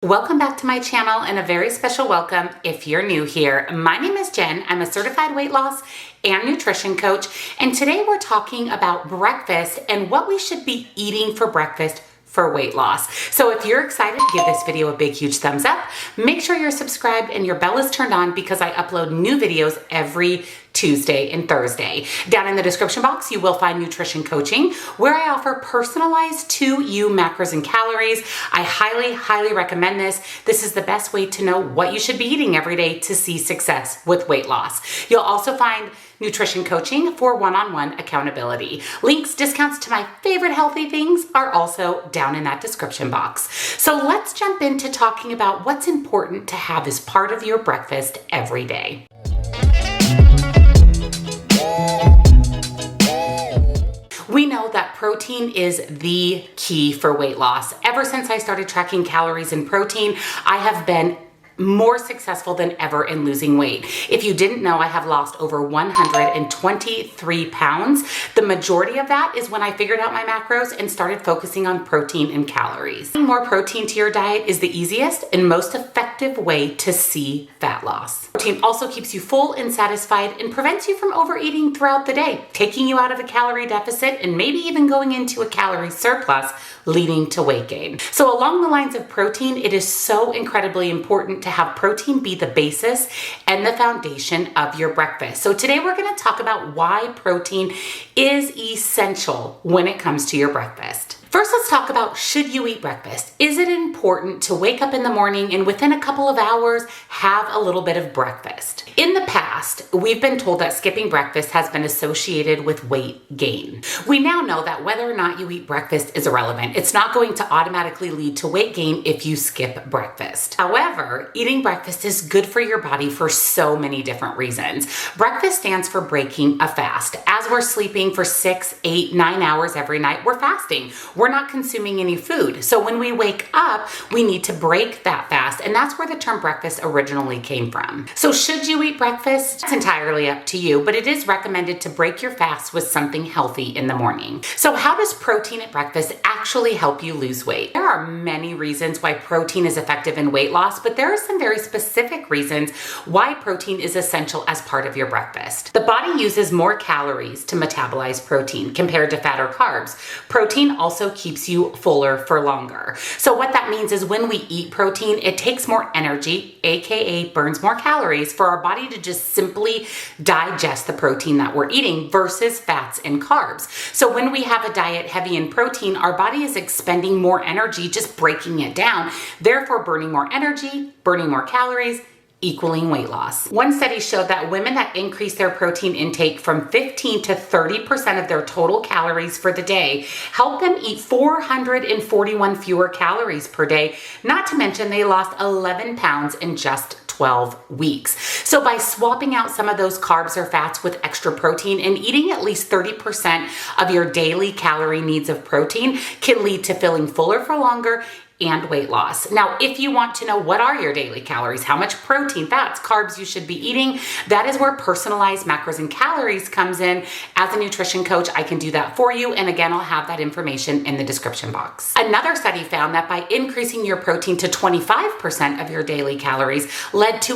Welcome back to my channel and a very special welcome if you're new here. My name is Jen. I'm a certified weight loss and nutrition coach, and today we're talking about breakfast and what we should be eating for breakfast for weight loss. So if you're excited, give this video a big, huge thumbs up. Make sure you're subscribed and your bell is turned on because I upload new videos every Tuesday and Thursday. Down in the description box, you will find nutrition coaching where I offer personalized to you macros and calories. I highly, highly recommend this. This is the best way to know what you should be eating every day to see success with weight loss. You'll also find nutrition coaching for one-on-one accountability. Links, discounts to my favorite healthy things are also down in that description box. So let's jump into talking about what's important to have as part of your breakfast every day. We know that protein is the key for weight loss. Ever since I started tracking calories and protein, I have been more successful than ever in losing weight. If you didn't know, I have lost over 123 pounds. The majority of that is when I figured out my macros and started focusing on protein and calories. Adding more protein to your diet is the easiest and most effective way to see fat loss. Protein also keeps you full and satisfied and prevents you from overeating throughout the day, taking you out of a calorie deficit and maybe even going into a calorie surplus, leading to weight gain. So along the lines of protein, it is so incredibly important to have protein be the basis and the foundation of your breakfast. So today we're going to talk about why protein is essential when it comes to your breakfast. First, let's talk about, should you eat breakfast? Is it important to wake up in the morning and within a couple of hours have a little bit of breakfast? In the past, we've been told that skipping breakfast has been associated with weight gain. We now know that whether or not you eat breakfast is irrelevant. It's not going to automatically lead to weight gain if you skip breakfast. However, eating breakfast is good for your body for so many different reasons. Breakfast stands for breaking a fast. As we're sleeping for 6, 8, 9 hours every night, we're fasting. We're not consuming any food. So when we wake up, we need to break that fast. And that's where the term breakfast originally came from. So should you eat breakfast? It's entirely up to you, but it is recommended to break your fast with something healthy in the morning. So how does protein at breakfast actually help you lose weight? There are many reasons why protein is effective in weight loss, but there are some very specific reasons why protein is essential as part of your breakfast. The body uses more calories to metabolize protein compared to fat or carbs. Protein also keeps you fuller for longer. So what that means is when we eat protein, it takes more energy, aka burns more calories, for our body to just simply digest the protein that we're eating versus fats and carbs. So when we have a diet heavy in protein, our body is expending more energy just breaking it down, therefore burning more energy, burning more calories, equaling weight loss. One study showed that women that increase their protein intake from 15 to 30% of their total calories for the day help them eat 441 fewer calories per day, not to mention they lost 11 pounds in just 12 weeks. So by swapping out some of those carbs or fats with extra protein and eating at least 30% of your daily calorie needs of protein can lead to feeling fuller for longer and weight loss. Now, if you want to know what are your daily calories, how much protein, fats, carbs you should be eating, that is where personalized macros and calories comes in. As a nutrition coach, I can do that for you. And again, I'll have that information in the description box. Another study found that by increasing your protein to 25% of your daily calories led to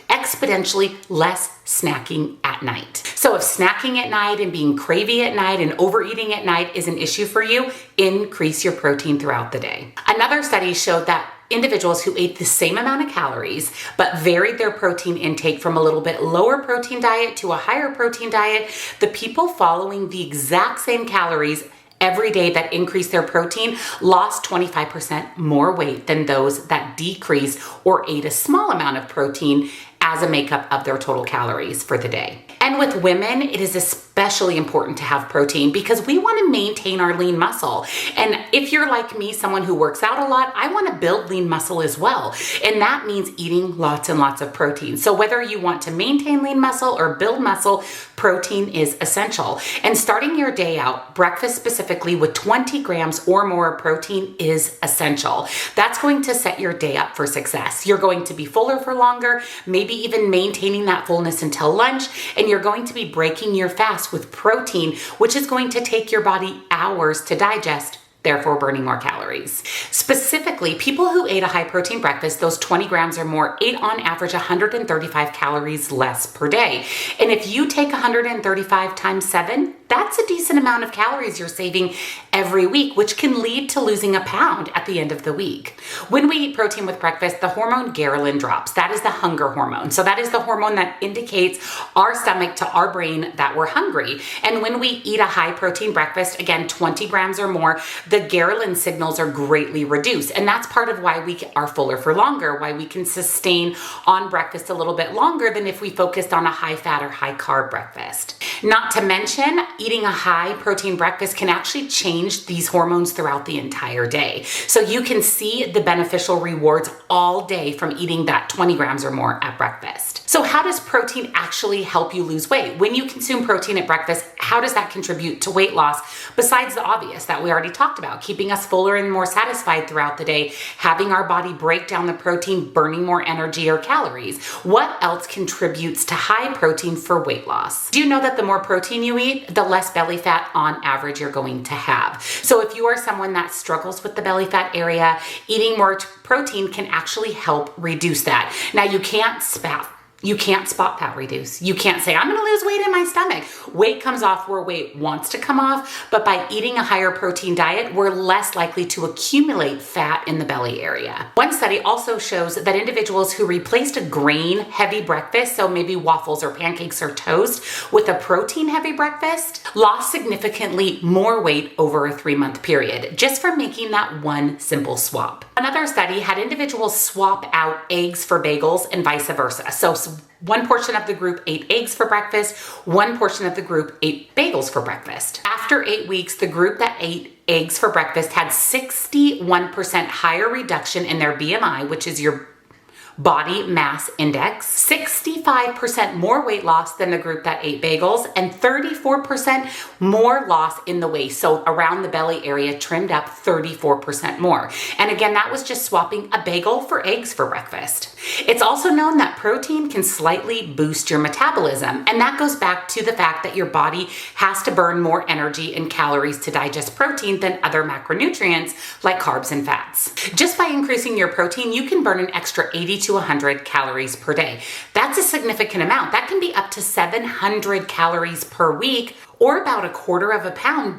exponentially less snacking at night. So if snacking at night and being cravey at night and overeating at night is an issue for you, increase your protein throughout the day. Another study showed that individuals who ate the same amount of calories but varied their protein intake from a little bit lower protein diet to a higher protein diet, the people following the exact same calories every day that increased their protein lost 25% more weight than those that decreased or ate a small amount of protein as a makeup of their total calories for the day. And with women, it is especially important to have protein because we want to maintain our lean muscle. And if you're like me, someone who works out a lot, I want to build lean muscle as well. And that means eating lots and lots of protein. So whether you want to maintain lean muscle or build muscle, protein is essential. And starting your day out, breakfast specifically, with 20 grams or more of protein is essential. That's going to set your day up for success. You're going to be fuller for longer, maybe even maintaining that fullness until lunch, and you're going to be breaking your fast with protein, which is going to take your body hours to digest therefore burning more calories. Specifically, people who ate a high protein breakfast, those 20 grams or more, ate on average 135 calories less per day. And if you take 135 times 7, that's a decent amount of calories you're saving every week, which can lead to losing a pound at the end of the week. When we eat protein with breakfast, the hormone ghrelin drops. That is the hunger hormone. So that is the hormone that indicates our stomach to our brain that we're hungry. And when we eat a high protein breakfast, again, 20 grams or more, the ghrelin signals are greatly reduced. And that's part of why we are fuller for longer, why we can sustain on breakfast a little bit longer than if we focused on a high fat or high carb breakfast. Not to mention, eating a high protein breakfast can actually change these hormones throughout the entire day. So you can see the beneficial rewards all day from eating that 20 grams or more at breakfast. So how does protein actually help you lose weight? When you consume protein at breakfast, how does that contribute to weight loss? Besides the obvious that we already talked about, keeping us fuller and more satisfied throughout the day, having our body break down the protein, burning more energy or calories. What else contributes to high protein for weight loss? Do you know that the more protein you eat, the less belly fat on average you're going to have? So if you are someone that struggles with the belly fat area, eating more protein can actually help reduce that. Now you can't spot fat reduce. You can't say, I'm gonna lose weight in my stomach. Weight comes off where weight wants to come off, but by eating a higher protein diet, we're less likely to accumulate fat in the belly area. One study also shows that individuals who replaced a grain-heavy breakfast, so maybe waffles or pancakes or toast, with a protein-heavy breakfast, lost significantly more weight over a 3-month period, just from making that one simple swap. Another study had individuals swap out eggs for bagels and vice versa. So one portion of the group ate eggs for breakfast, one portion of the group ate bagels for breakfast. After 8 weeks, the group that ate eggs for breakfast had 61% higher reduction in their BMI, which is your body mass index, 65% more weight loss than the group that ate bagels, and 34% more loss in the waist. So around the belly area trimmed up 34% more. And again, that was just swapping a bagel for eggs for breakfast. It's also known that protein can slightly boost your metabolism. And that goes back to the fact that your body has to burn more energy and calories to digest protein than other macronutrients like carbs and fats. Just by increasing your protein, you can burn an extra 80 to 100 calories per day. That's a significant amount. That can be up to 700 calories per week, or about a quarter of a pound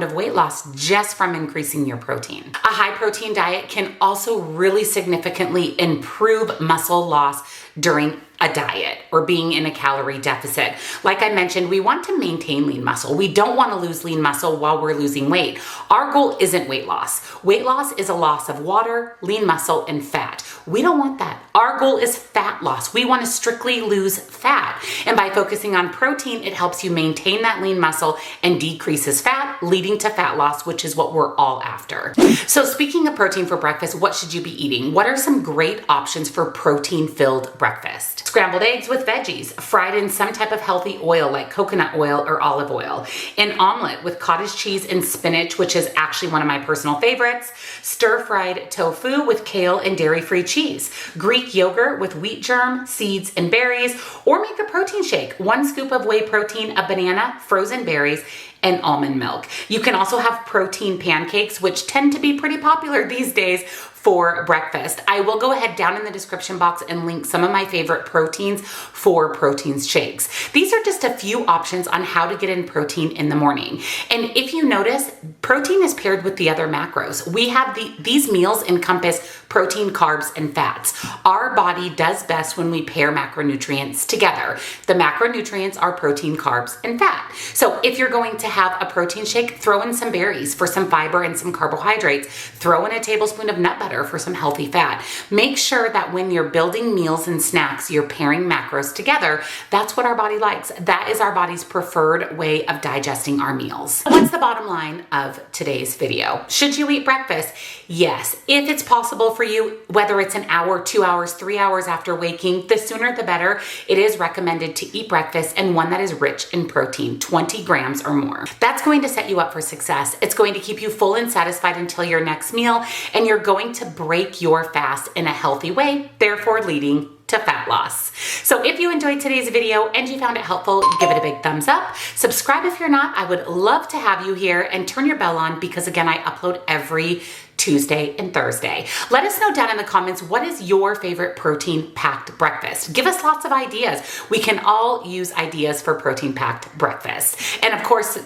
of weight loss just from increasing your protein. A high protein diet can also really significantly improve muscle loss during a diet or being in a calorie deficit. Like I mentioned, we want to maintain lean muscle. We don't want to lose lean muscle while we're losing weight. Our goal isn't weight loss. Weight loss is a loss of water, lean muscle, and fat. We don't want that. Our goal is fat loss. We want to strictly lose fat. And by focusing on protein, it helps you maintain that lean muscle and decreases fat, leading to fat loss, which is what we're all after. So speaking of protein for breakfast, what should you be eating? What are some great options for protein-filled breakfast? Scrambled eggs with veggies, fried in some type of healthy oil like coconut oil or olive oil, an omelet with cottage cheese and spinach, which is actually one of my personal favorites, stir-fried tofu with kale and dairy-free cheese, Greek yogurt with wheat germ, seeds, and berries, or make a protein shake, 1 scoop of whey protein, a banana, frozen berries, and almond milk. You can also have protein pancakes, which tend to be pretty popular these days for breakfast. I will go ahead down in the description box and link some of my favorite proteins for protein shakes. These are just a few options on how to get in protein in the morning. And if you notice, protein is paired with the other macros. We have these meals encompass protein, carbs, and fats. Our body does best when we pair macronutrients together. The macronutrients are protein, carbs, and fat. So if you're going to have a protein shake, throw in some berries for some fiber and some carbohydrates. Throw in a tablespoon of nut butter for some healthy fat. Make sure that when you're building meals and snacks, you're pairing macros together. That's what our body likes. That is our body's preferred way of digesting our meals. What's the bottom line of today's video? Should you eat breakfast? Yes, if it's possible for you, whether it's an hour, 2 hours, 3 hours after waking, the sooner the better. It is recommended to eat breakfast, and one that is rich in protein, 20 grams or more. That's going to set you up for success. It's going to keep you full and satisfied until your next meal, and you're going to break your fast in a healthy way, therefore leading to fat loss. So if you enjoyed today's video and you found it helpful, give it a big thumbs up. Subscribe if you're not. I would love to have you here, and turn your bell on because again, I upload every Tuesday and Thursday. Let us know down in the comments, what is your favorite protein-packed breakfast? Give us lots of ideas. We can all use ideas for protein-packed breakfast. And of course,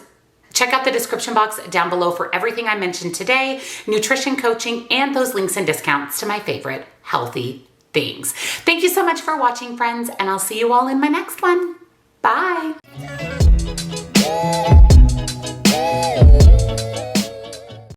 check out the description box down below for everything I mentioned today, nutrition coaching, and those links and discounts to my favorite healthy things. Thank you so much for watching, friends, and I'll see you all in my next one. Bye.